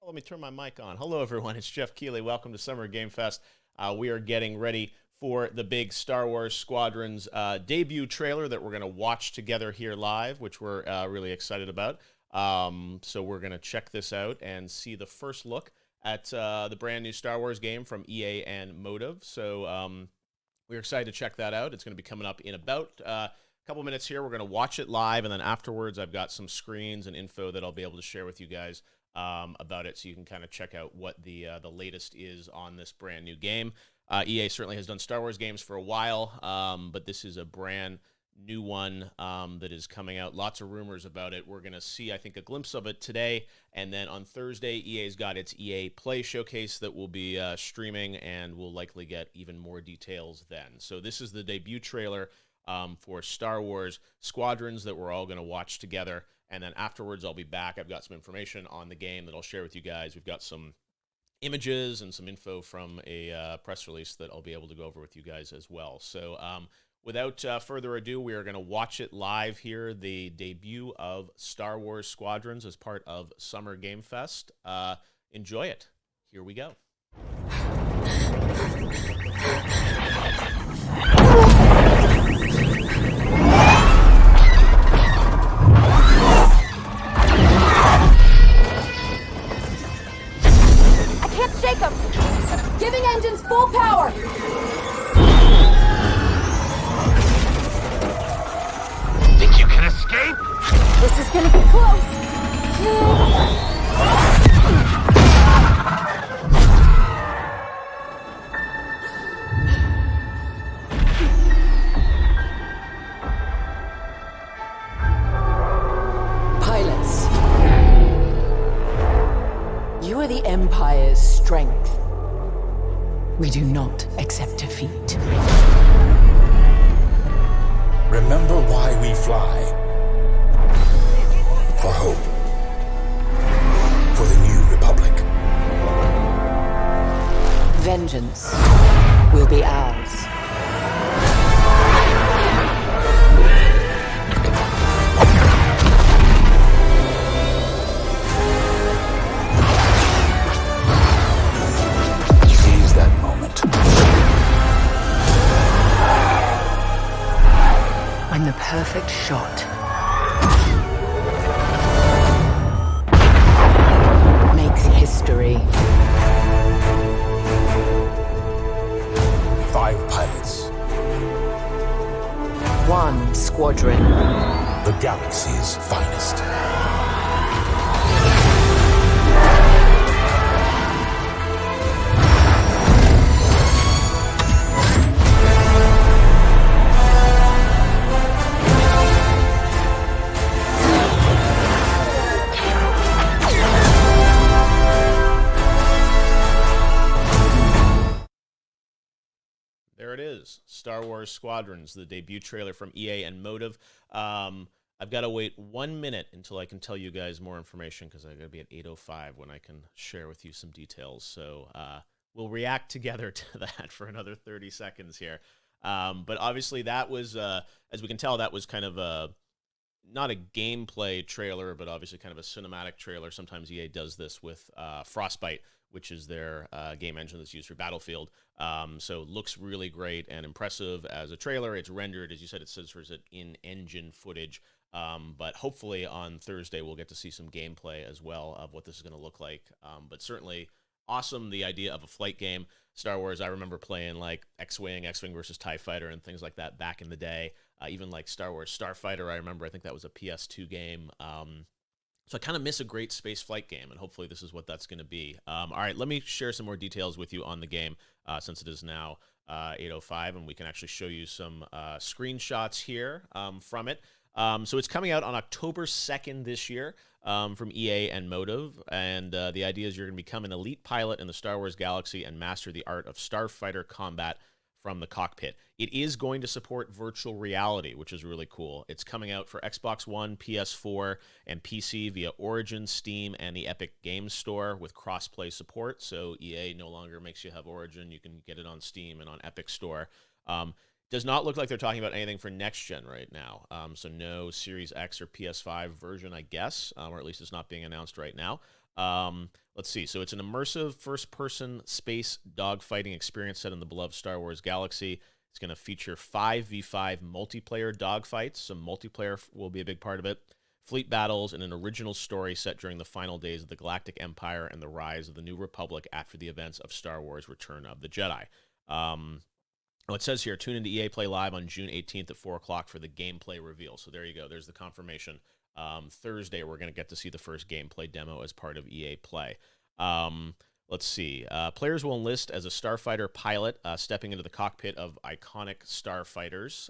Let me turn my mic on. Hello, everyone. It's Geoff Keighley. Welcome to Summer Game Fest. We are getting ready for the big Star Wars Squadrons debut trailer that we're going to watch together here live, which we're really excited about. So we're going to check this out and see the first look at the brand new Star Wars game from EA and Motive. So we're excited to check that out. It's going to be coming up in about a couple minutes here. We're going to watch it live, and then afterwards I've got some screens and info that I'll be able to share with you guys about it, so you can kind of check out what the latest is on this brand new game. EA certainly has done Star Wars games for a while, but this is a brand new one that is coming out. Lots of rumors about it. We're going to see, I think, a glimpse of it today, and then on Thursday, EA's got its EA Play Showcase that will be streaming, and we'll likely get even more details then. So this is the debut trailer for Star Wars Squadrons that we're all going to watch together. And then afterwards, I'll be back. I've got some information on the game that I'll share with you guys. We've got some images and some info from a press release that I'll be able to go over with you guys as well. So without further ado, we are going to watch it live here, the debut of Star Wars Squadrons as part of Summer Game Fest. Enjoy it. Here we go. Shake them! Giving engines full power! Think you can escape? This is gonna be close! Pilots. You are the Empire's strength. We do not accept defeat. Remember why we fly. For hope. For the new Republic. Vengeance will be ours. When the perfect shot makes history. 5 pilots. 1 squadron. The galaxy's finest. There it is, Star Wars Squadrons, the debut trailer from EA and Motive. I've got to wait 1 minute until I can tell you guys more information, because I've got to be at 8:05 when I can share with you some details. So we'll react together to that for another 30 seconds here. But obviously that was, as we can tell, that was kind of not a gameplay trailer, but obviously kind of a cinematic trailer. Sometimes EA does this with Frostbite, which is their game engine that's used for Battlefield. So it looks really great and impressive as a trailer. It's rendered, as you said, it says for in-engine footage. But hopefully on Thursday we'll get to see some gameplay as well of what this is going to look like. But certainly awesome, the idea of a flight game. Star Wars, I remember playing like X-Wing versus TIE Fighter and things like that back in the day. Even like Star Wars Starfighter, I remember, I think that was a PS2 game. So I kind of miss a great space flight game, and hopefully this is what that's going to be. All right, let me share some more details with you on the game, since it is now 8:05, and we can actually show you some screenshots here from it. So it's coming out on October 2nd this year from EA and Motive, and the idea is you're going to become an elite pilot in the Star Wars galaxy and master the art of starfighter combat from the cockpit. It is going to support virtual reality, which is really cool. It's coming out for Xbox One, PS4, and PC via Origin, Steam, and the Epic Games Store with cross-play support. So EA no longer makes you have Origin. You can get it on Steam and on Epic Store. Does not look like they're talking about anything for next-gen right now. So no Series X or PS5 version, I guess, or at least it's not being announced right now. Let's see. So it's an immersive first-person space dogfighting experience set in the beloved Star Wars galaxy. It's going to feature 5v5 multiplayer dogfights. So multiplayer will be a big part of it. Fleet battles, and an original story set during the final days of the Galactic Empire and the rise of the New Republic after the events of Star Wars Return of the Jedi. It says here, tune into EA Play Live on June 18th at 4 o'clock for the gameplay reveal. So there you go. There's the confirmation. Thursday, we're going to get to see the first gameplay demo as part of EA Play. Let's see. Players will enlist as a starfighter pilot, stepping into the cockpit of iconic starfighters,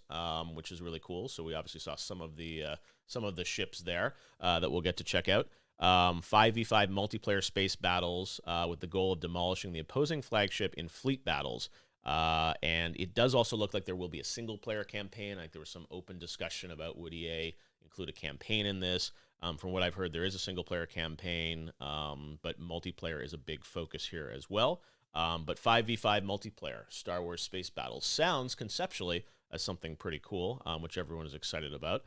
which is really cool. So we obviously saw some of the ships there that we'll get to check out. 5v5 multiplayer space battles with the goal of demolishing the opposing flagship in fleet battles. And it does also look like there will be a single-player campaign. Like there was some open discussion about would EA include a campaign in this. From what I've heard, there is a single-player campaign, but multiplayer is a big focus here as well. But 5v5 multiplayer Star Wars space battles sounds conceptually as something pretty cool, which everyone is excited about.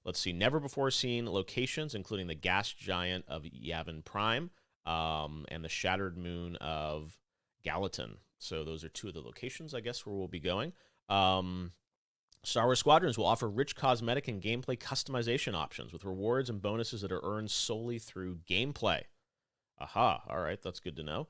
Let's see, never-before-seen locations, including the gas giant of Yavin Prime and the shattered moon of Gallatin. So those are two of the locations, I guess, where we'll be going. Star Wars Squadrons will offer rich cosmetic and gameplay customization options with rewards and bonuses that are earned solely through gameplay. Aha, all right, that's good to know.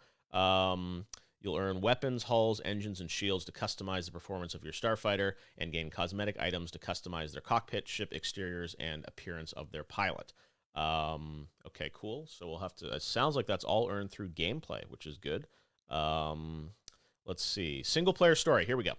You'll earn weapons, hulls, engines, and shields to customize the performance of your starfighter and gain cosmetic items to customize their cockpit, ship exteriors, and appearance of their pilot. Okay, cool. So we'll have to... It sounds like that's all earned through gameplay, which is good. Let's see. Single-player story. Here we go.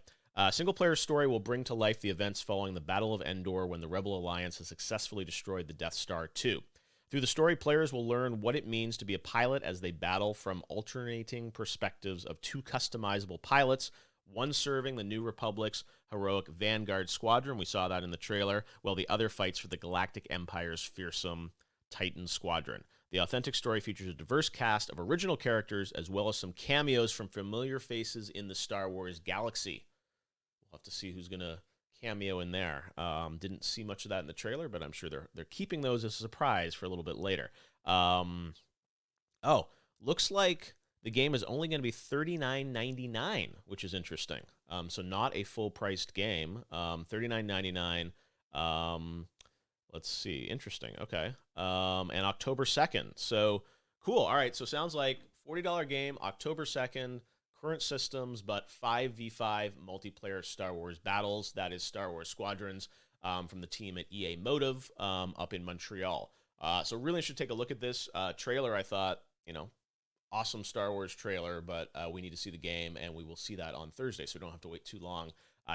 Single-player story will bring to life the events following the Battle of Endor when the Rebel Alliance has successfully destroyed the Death Star 2. Through the story, players will learn what it means to be a pilot as they battle from alternating perspectives of two customizable pilots, one serving the New Republic's heroic Vanguard Squadron, we saw that in the trailer, while the other fights for the Galactic Empire's fearsome Titan Squadron. The authentic story features a diverse cast of original characters as well as some cameos from familiar faces in the Star Wars galaxy. We'll have to see who's going to cameo in there. Didn't see much of that in the trailer, but I'm sure they're keeping those as a surprise for a little bit later. Looks like the game is only going to be $39.99, which is interesting. So not a full-priced game. $39.99. Let's see. Interesting. Okay. And October 2nd. So cool. All right. So sounds like $40 game, October 2nd. Current systems, but 5v5 multiplayer Star Wars battles. That is Star Wars Squadrons from the team at EA Motive up in Montreal. So really should take a look at this trailer. I thought, awesome Star Wars trailer, but we need to see the game, and we will see that on Thursday, so we don't have to wait too long.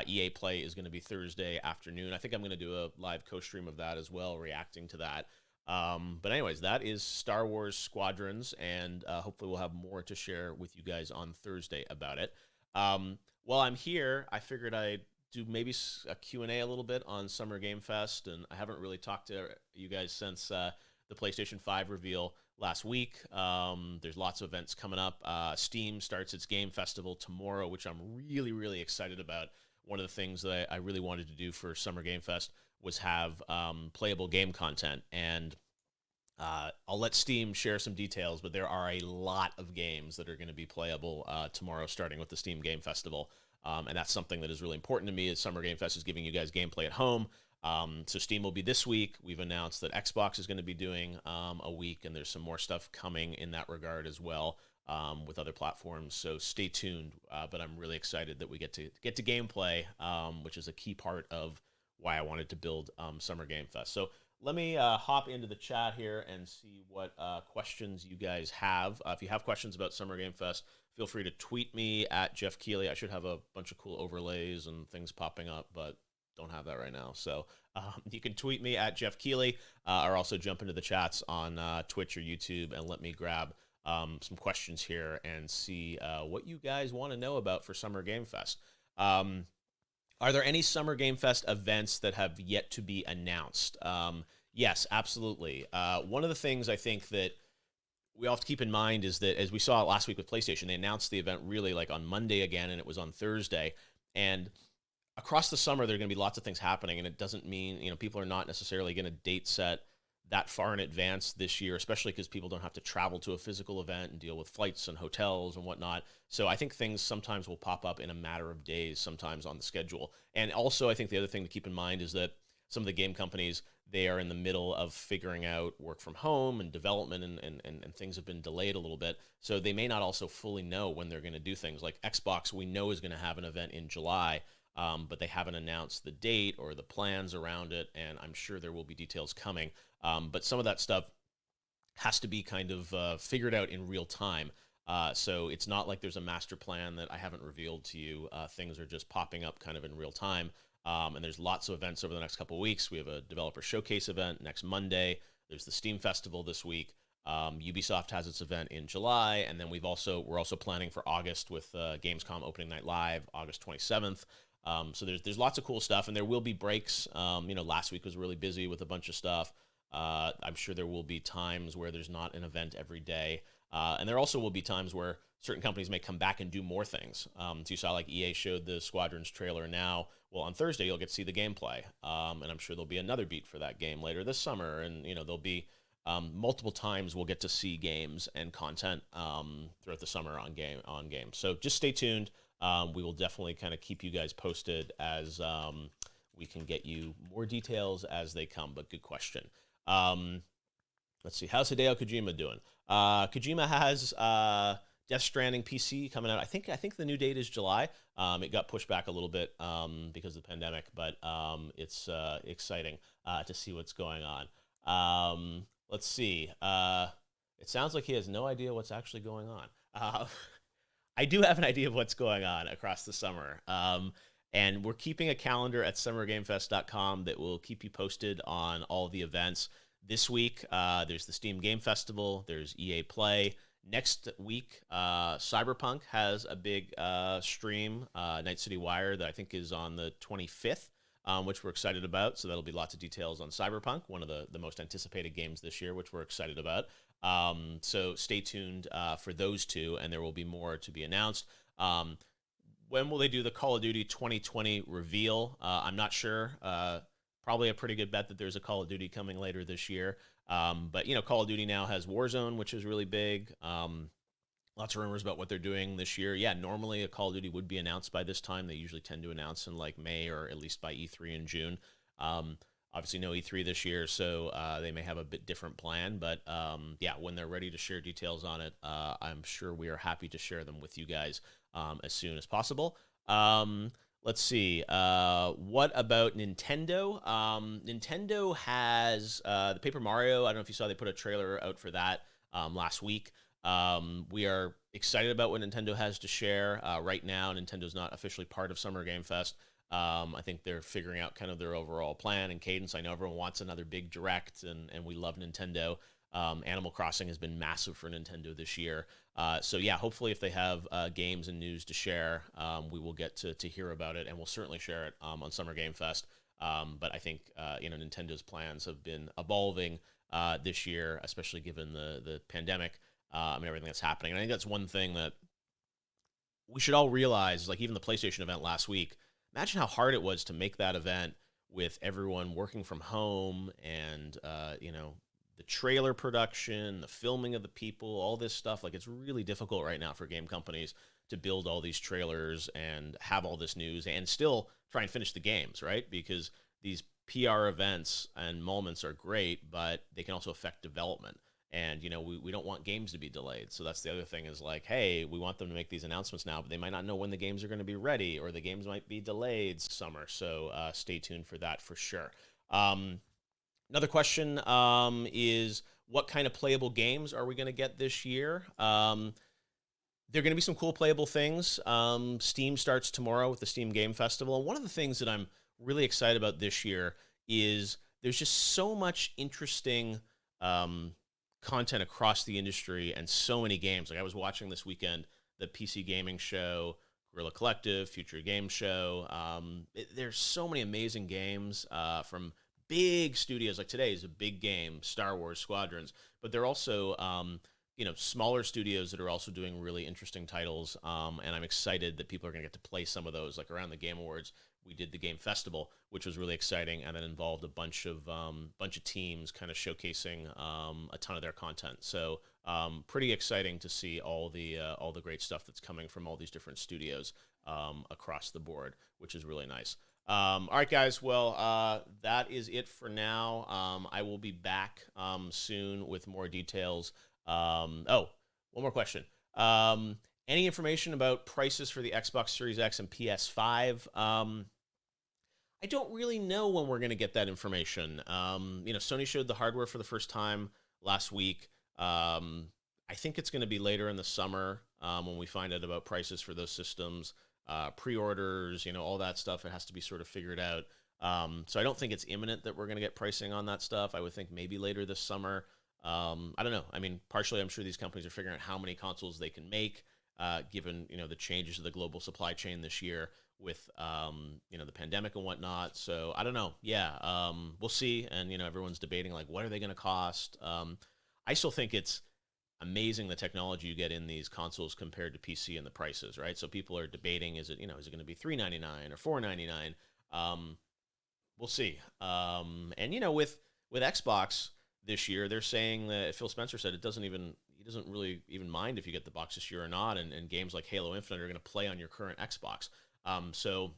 EA Play is going to be Thursday afternoon. I think I'm going to do a live co-stream of that as well, reacting to that. But anyways, that is Star Wars Squadrons, and hopefully we'll have more to share with you guys on Thursday about it. While I'm here, I figured I'd do maybe a Q&A a little bit on Summer Game Fest, and I haven't really talked to you guys since the PlayStation 5 reveal last week. There's lots of events coming up. Steam starts its game festival tomorrow, which I'm really, really excited about. One of the things that I really wanted to do for Summer Game Fest was have playable game content, and I'll let Steam share some details, but there are a lot of games that are going to be playable tomorrow, starting with the Steam Game Festival, and that's something that is really important to me, is Summer Game Fest is giving you guys gameplay at home. So Steam will be this week. We've announced that Xbox is going to be doing a week, and there's some more stuff coming in that regard as well with other platforms. So stay tuned. But I'm really excited that we get to gameplay, which is a key part of why I wanted to build Summer Game Fest. So let me hop into the chat here and see what questions you guys have. If you have questions about Summer Game Fest, feel free to tweet me at Geoff Keighley. I should have a bunch of cool overlays and things popping up, but don't have that right now. So you can tweet me at Geoff Keighley, or also jump into the chats on Twitch or YouTube and let me grab some questions here and see what you guys want to know about for Summer Game Fest. Are there any Summer Game Fest events that have yet to be announced? Yes, absolutely. One of the things I think that we all have to keep in mind is that, as we saw last week with PlayStation, they announced the event really like on Monday again, and it was on Thursday. And across the summer, there are going to be lots of things happening, and it doesn't mean, people are not necessarily going to date set that far in advance this year, especially because people don't have to travel to a physical event and deal with flights and hotels and whatnot. So I think things sometimes will pop up in a matter of days, sometimes on the schedule. And also, I think the other thing to keep in mind is that some of the game companies, they are in the middle of figuring out work from home and development, and things have been delayed a little bit. So they may not also fully know when they're going to do things. Like Xbox, we know is going to have an event in July, but they haven't announced the date or the plans around it, and I'm sure there will be details coming. But some of that stuff has to be kind of figured out in real time. So it's not like there's a master plan that I haven't revealed to you. Things are just popping up kind of in real time. And there's lots of events over the next couple of weeks. We have a developer showcase event next Monday. There's the Steam Festival this week. Ubisoft has its event in July, and then we're also planning for August with Gamescom Opening Night Live, August 27th. So there's lots of cool stuff, and there will be breaks. Last week was really busy with a bunch of stuff. I'm sure there will be times where there's not an event every day. And there also will be times where certain companies may come back and do more things. So you saw like EA showed the Squadrons trailer now. Well, on Thursday, you'll get to see the gameplay. And I'm sure there'll be another beat for that game later this summer. And, there'll be multiple times we'll get to see games and content throughout the summer on games. So just stay tuned. We will definitely kind of keep you guys posted as we can get you more details as they come. But good question. Let's see. How's Hideo Kojima doing? Kojima has Death Stranding PC coming out. I think the new date is July. It got pushed back a little bit because of the pandemic, but it's exciting to see what's going on. Let's see. It sounds like he has no idea what's actually going on. I do have an idea of what's going on across the summer. And we're keeping a calendar at summergamefest.com that will keep you posted on all the events. This week, there's the Steam Game Festival. There's EA Play. Next week, Cyberpunk has a big stream, Night City Wire, that I think is on the 25th, which we're excited about. So that'll be lots of details on Cyberpunk, one of the most anticipated games this year, which we're excited about. So stay tuned for those two, and there will be more to be announced. When will they do the Call of Duty 2020 reveal? I'm not sure. Probably a pretty good bet that there's a Call of Duty coming later this year. But, Call of Duty now has Warzone, which is really big. Lots of rumors about what they're doing this year. Yeah, normally a Call of Duty would be announced by this time. They usually tend to announce in like May or at least by E3 in June. Obviously no E3 this year, so they may have a bit different plan. But, when they're ready to share details on it, I'm sure we are happy to share them with you guys as soon as possible. Let's see. What about Nintendo? Nintendo has the Paper Mario. I don't know if you saw they put a trailer out for that last week. We are excited about what Nintendo has to share. Right now, Nintendo's not officially part of Summer Game Fest. I think they're figuring out kind of their overall plan and cadence. I know everyone wants another big direct, and we love Nintendo. Animal Crossing has been massive for Nintendo this year. Hopefully if they have games and news to share, we will get to hear about it, and we'll certainly share it on Summer Game Fest. But I think, Nintendo's plans have been evolving this year, especially given the pandemic and everything that's happening. And I think that's one thing that we should all realize, like even the PlayStation event last week, imagine how hard it was to make that event with everyone working from home and, the trailer production, the filming of the people, all this stuff. Like, it's really difficult right now for game companies to build all these trailers and have all this news and still try and finish the games, right? Because these PR events and moments are great, but they can also affect development. And, we don't want games to be delayed. So that's the other thing is like, hey, we want them to make these announcements now, but they might not know when the games are going to be ready, or the games might be delayed summer. So stay tuned for that for sure. Another question is, what kind of playable games are we going to get this year? There are going to be some cool playable things. Steam starts tomorrow with the Steam Game Festival. And one of the things that I'm really excited about this year is there's just so much interesting content across the industry and so many games. Like I was watching this weekend, the PC Gaming Show, Guerrilla Collective, Future Game Show. There's so many amazing games from big studios. Like today is a big game, Star Wars Squadrons, but they're also smaller studios that are also doing really interesting titles, and I'm excited that people are going to get to play some of those. Like around the Game Awards, we did the game festival, which was really exciting, and that involved a bunch of teams kind of showcasing a ton of their content. So pretty exciting to see all the great stuff that's coming from all these different studios across the board, which is really nice. All right, guys. Well, that is it for now. I will be back soon with more details. One more question. Any information about prices for the Xbox Series X and PS5? I don't really know when we're going to get that information. Sony showed the hardware for the first time last week. I think it's going to be later in the summer when we find out about prices for those systems, pre-orders, all that stuff. It has to be sort of figured out. So I don't think it's imminent that we're going to get pricing on that stuff. I would think maybe later this summer. I don't know. I mean, partially, I'm sure these companies are figuring out how many consoles they can make, given, the changes to the global supply chain this year with, the pandemic and whatnot. So I don't know. Yeah, we'll see. And, everyone's debating, like, what are they going to cost? I still think it's amazing the technology you get in these consoles compared to PC and the prices, right? So people are debating, is it going to be $399 or $499? We'll see. And, with Xbox this year, they're saying that Phil Spencer said he doesn't really even mind if you get the box this year or not, and games like Halo Infinite are going to play on your current Xbox. So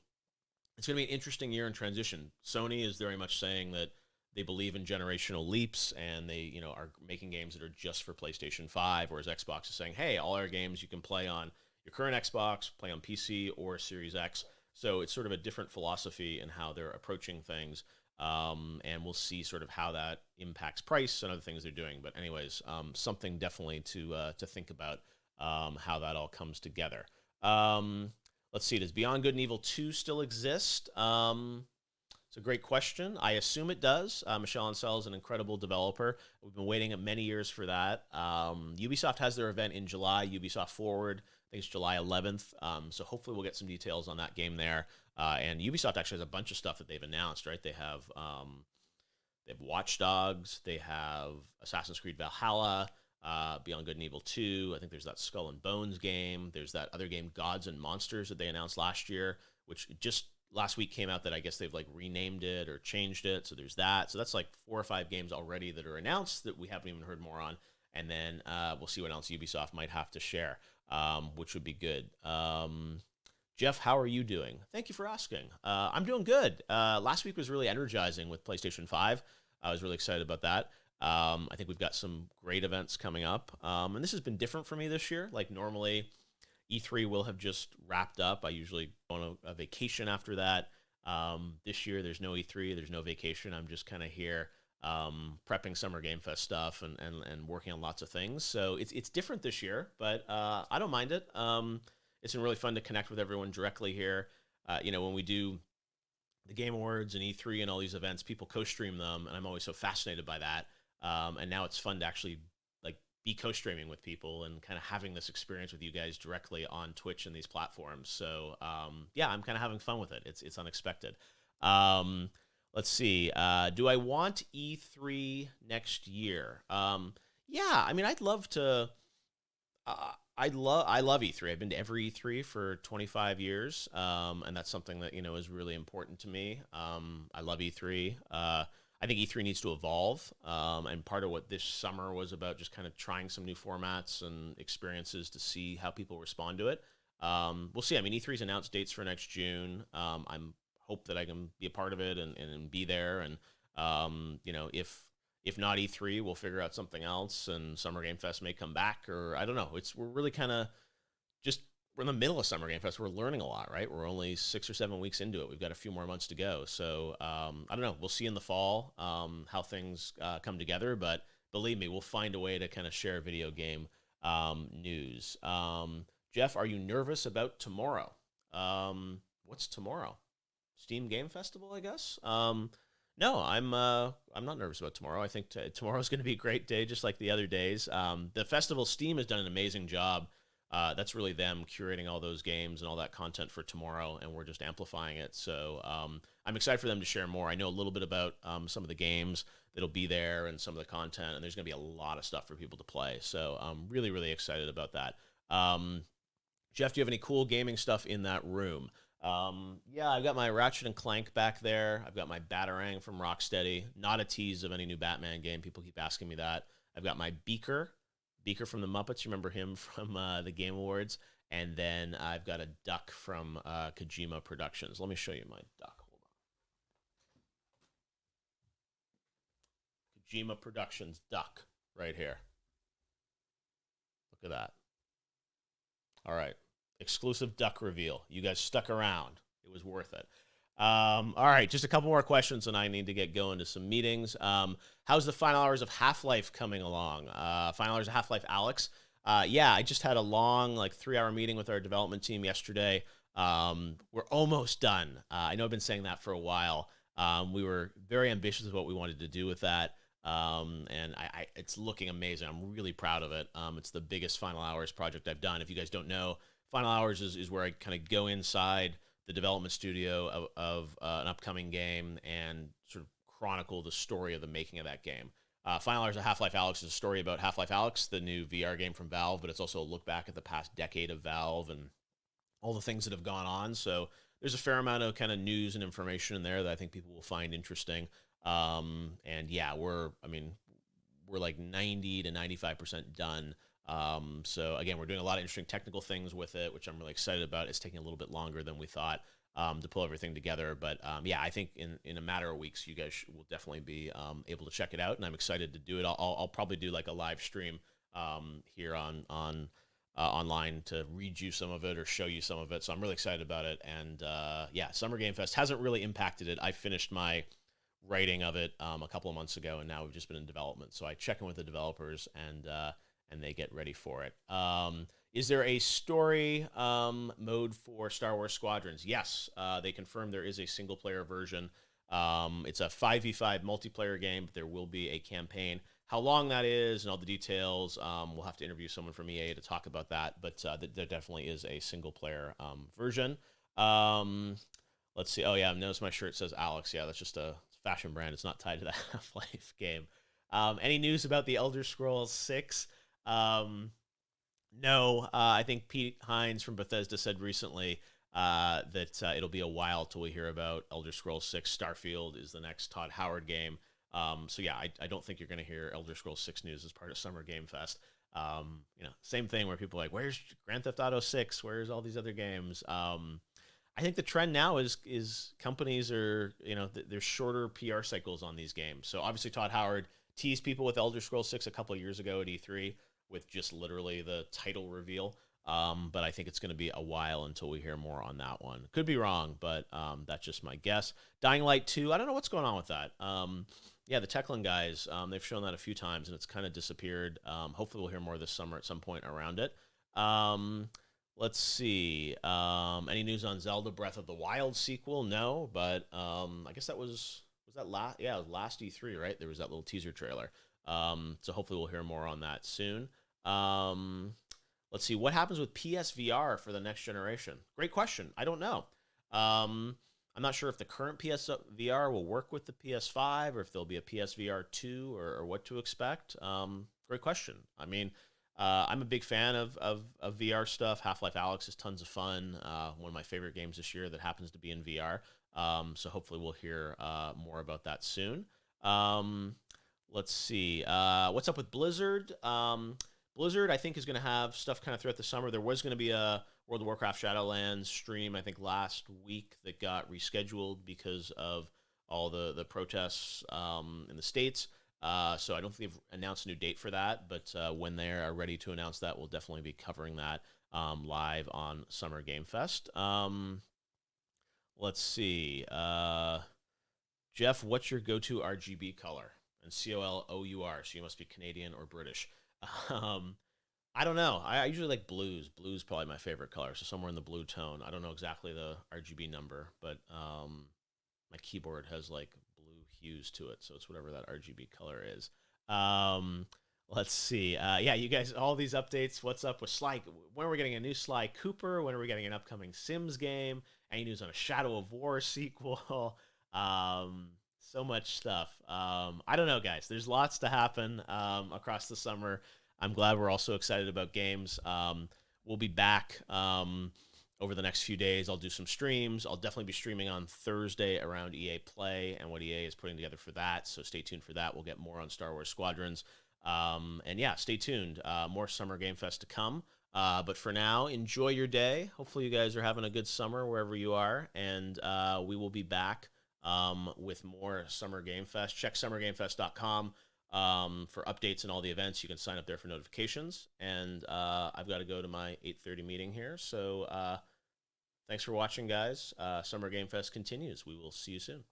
it's going to be an interesting year in transition. Sony is very much saying that they believe in generational leaps, and they are making games that are just for PlayStation 5, whereas Xbox is saying, hey, all our games you can play on your current Xbox, play on PC or Series X. So it's sort of a different philosophy in how they're approaching things. And we'll see sort of how that impacts price and other things they're doing. But anyways, something definitely to think about how that all comes together. Let's see. Does Beyond Good and Evil 2 still exist? It's a great question. I assume it does. Michel Ancel is an incredible developer. We've been waiting many years for that. Ubisoft has their event in July, Ubisoft Forward. I think it's July 11th. So hopefully we'll get some details on that game there. And Ubisoft actually has a bunch of stuff that they've announced, right? They have Watch Dogs. They have Assassin's Creed Valhalla, Beyond Good and Evil 2. I think there's that Skull and Bones game. There's that other game, Gods and Monsters, that they announced last year, which just last week came out that I guess they've like renamed it or changed it. So there's that. So that's like 4 or 5 games already that are announced that we haven't even heard more on. And then we'll see what else Ubisoft might have to share, which would be good. Jeff, how are you doing? Thank you for asking. I'm doing good. Last week was really energizing with PlayStation 5. I was really excited about that. I think we've got some great events coming up. And this has been different for me this year. Like normally, E3 will have just wrapped up. I usually go on a vacation after that. This year, there's no E3. There's no vacation. I'm just kind of here prepping Summer Game Fest stuff and working on lots of things. So it's different this year, but I don't mind it. It's been really fun to connect with everyone directly here. When we do the Game Awards and E3 and all these events, people co-stream them, and I'm always so fascinated by that. And now it's fun to actually be co-streaming with people and kind of having this experience with you guys directly on Twitch and these platforms. So I'm kind of having fun with it. It's unexpected. Let's see. Do I want E3 next year? I'd love to. I love E3. I've been to every E3 for 25 years, and that's something that is really important to me. I love E3. I think E3 needs to evolve, and part of what this summer was about just kind of trying some new formats and experiences to see how people respond to it. We'll see. I mean, E3's announced dates for next June. I'm hope that I can be a part of it and be there. And if not E3, we'll figure out something else, and Summer Game Fest may come back, or I don't know. We're really kind of we're in the middle of Summer Game Fest. We're learning a lot, right? We're only 6 or 7 weeks into it. We've got a few more months to go. So I don't know. We'll see in the fall how things come together. But believe me, we'll find a way to kind of share video game news. Jeff, are you nervous about tomorrow? What's tomorrow? Steam Game Festival, I guess. No, I'm not nervous about tomorrow. I think tomorrow's going to be a great day, just like the other days. The festival, Steam has done an amazing job. That's really them curating all those games and all that content for tomorrow, and we're just amplifying it. So I'm excited for them to share more. I know a little bit about some of the games that'll be there and some of the content, and there's going to be a lot of stuff for people to play. So I'm really, really excited about that. Jeff, do you have any cool gaming stuff in that room? Yeah, I've got my Ratchet and Clank back there. I've got my Batarang from Rocksteady. Not a tease of any new Batman game. People keep asking me that. I've got my Beaker from the Muppets. You remember him from the Game Awards? And then I've got a duck from Kojima Productions. Let me show you my duck. Hold on. Kojima Productions duck right here. Look at that. All right. Exclusive duck reveal. You guys stuck around. It was worth it. All right, just a couple more questions, and I need to get going to some meetings. How's the final hours of HalfLife coming along? Final hours of HalfLife Alyx. Yeah, I just had a long, 3-hour meeting with our development team yesterday. We're almost done. I know I've been saying that for a while. We were very ambitious of what we wanted to do with that. And it's looking amazing. I'm really proud of it. It's the biggest Final Hours project I've done. If you guys don't know, Final Hours is where I kind of go inside the development studio of an upcoming game and sort of chronicle the story of the making of that game. Final Hours of HalfLife Alyx is a story about HalfLife Alyx, the new VR game from Valve, but it's also a look back at the past decade of Valve and all the things that have gone on. So there's a fair amount of kind of news and information in there that I think people will find interesting. And yeah, we're like 90 to 95% done. So again, we're doing a lot of interesting technical things with it, which I'm really excited about. It's taking a little bit longer than we thought to pull everything together. But yeah, I think in a matter of weeks, you guys will definitely be able to check it out, and I'm excited to do it. I'll probably do like a live stream here on online to read you some of it or show you some of it. So I'm really excited about it. And yeah, Summer Game Fest hasn't really impacted it. I finished my writing of it a couple of months ago, and now we've just been in development. So I check in with the developers and they get ready for it. Is there a story mode for Star Wars Squadrons? Yes, they confirmed there is a single-player version. It's a 5v5 multiplayer game, but there will be a campaign. How long that is and all the details, we'll have to interview someone from EA to talk about that, but there definitely is a single-player version. Let's see. Oh, yeah, notice my shirt says Alyx. Yeah, that's just a fashion brand. It's not tied to the Half-Life game. Any news about the Elder Scrolls 6? No, I think Pete Hines from Bethesda said recently that it'll be a while till we hear about Elder Scrolls 6. Starfield is the next Todd Howard game. So yeah, I don't think you're going to hear Elder Scrolls 6 news as part of Summer Game Fest. Same thing where people are like, where's Grand Theft Auto 6? Where's all these other games? I think the trend now is companies are, there's shorter PR cycles on these games. So obviously Todd Howard teased people with Elder Scrolls 6 a couple of years ago at E3 with just literally the title reveal. But I think it's going to be a while until we hear more on that one. Could be wrong, but that's just my guess. Dying Light 2, I don't know what's going on with that. Yeah, the Techland guys, they've shown that a few times, and it's kind of disappeared. Hopefully we'll hear more this summer at some point around it. Let's see. Any news on Zelda Breath of the Wild sequel? No, but I guess that was that last? Yeah, it was last E3, right? There was that little teaser trailer. So hopefully we'll hear more on that soon. Let's see. What happens with PSVR for the next generation? Great question. I don't know. I'm not sure if the current PSVR will work with the PS5 or if there'll be a PSVR 2 or what to expect. Great question. I mean, I'm a big fan of VR stuff. Half-Life Alyx is tons of fun. One of my favorite games this year that happens to be in VR. So hopefully we'll hear more about that soon. Let's see. What's up with Blizzard? Blizzard, I think, is going to have stuff kind of throughout the summer. There was going to be a World of Warcraft Shadowlands stream, I think, last week that got rescheduled because of all the protests in the States. So I don't think they've announced a new date for that, but when they are ready to announce that, we'll definitely be covering that live on Summer Game Fest. Let's see. Jeff, what's your go-to RGB color? And COLOUR, so you must be Canadian or British. I don't know. I usually like blues. Blue's probably my favorite color, so somewhere in the blue tone. I don't know exactly the RGB number, but my keyboard has like blue hues to it, so it's whatever that RGB color is. Let's see. Yeah, you guys, all these updates. What's up with Sly? When are we getting a new Sly Cooper? When are we getting an upcoming Sims game? Any news on a Shadow of War sequel? So much stuff. I don't know, guys. There's lots to happen across the summer. I'm glad we're also excited about games. We'll be back over the next few days, I'll do some streams. I'll definitely be streaming on Thursday around EA Play and what EA is putting together for that. So stay tuned for that. We'll get more on Star Wars Squadrons. And yeah, stay tuned. More Summer Game Fest to come. But for now, enjoy your day. Hopefully you guys are having a good summer wherever you are. And we will be back with more Summer Game Fest. Check summergamefest.com for updates and all the events. You can sign up there for notifications. And I've got to go to my 8:30 meeting here. So thanks for watching, guys. Summer Game Fest continues. We will see you soon.